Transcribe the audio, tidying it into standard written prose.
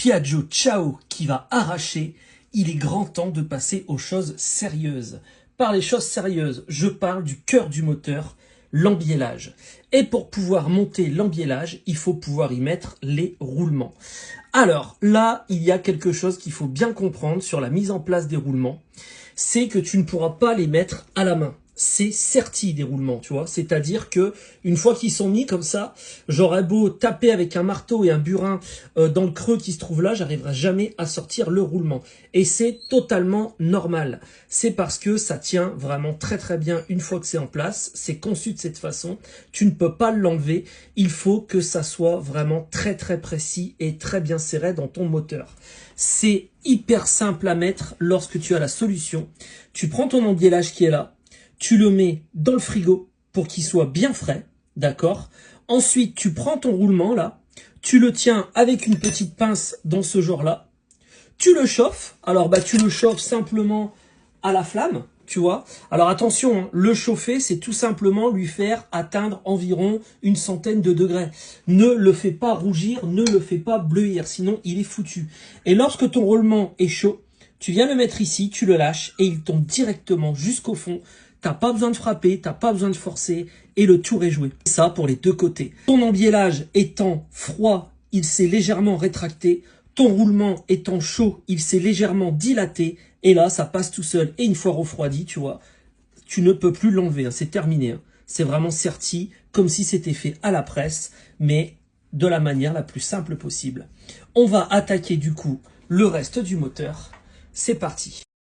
Piaggio Ciao qui va arracher, il est grand temps de passer aux choses sérieuses. Par les choses sérieuses, je parle du cœur du moteur, l'embiellage. Et pour pouvoir monter l'embiellage, il faut pouvoir y mettre les roulements. Alors là, il y a quelque chose qu'il faut bien comprendre sur la mise en place des roulements, c'est que tu ne pourras pas les mettre à la main. C'est serti des roulements, tu vois. C'est-à-dire que une fois qu'ils sont mis comme ça, j'aurais beau taper avec un marteau et un burin dans le creux qui se trouve là, j'arriverai jamais à sortir le roulement. Et c'est totalement normal. C'est parce que ça tient vraiment très très bien une fois que c'est en place. C'est conçu de cette façon. Tu ne peux pas l'enlever. Il faut que ça soit vraiment très très précis et très bien serré dans ton moteur. C'est hyper simple à mettre lorsque tu as la solution. Tu prends ton embiellage qui est là. Tu le mets dans le frigo pour qu'il soit bien frais, d'accord? Ensuite, tu prends ton roulement là, tu le tiens avec une petite pince dans ce genre-là, tu le chauffes. Alors, tu le chauffes simplement à la flamme, tu vois. Alors, attention, hein, le chauffer, c'est tout simplement lui faire atteindre environ une centaine de degrés. Ne le fais pas rougir, ne le fais pas bleuir, sinon il est foutu. Et lorsque ton roulement est chaud, tu viens le mettre ici, tu le lâches et il tombe directement jusqu'au fond. T'as pas besoin de frapper, t'as pas besoin de forcer et le tour est joué. Ça pour les deux côtés. Ton embiellage étant froid, il s'est légèrement rétracté. Ton roulement étant chaud, il s'est légèrement dilaté. Et là, ça passe tout seul. Et une fois refroidi, tu vois, tu ne peux plus l'enlever. Hein, c'est terminé. Hein. C'est vraiment serti, comme si c'était fait à la presse, mais de la manière la plus simple possible. On va attaquer du coup le reste du moteur. C'est parti.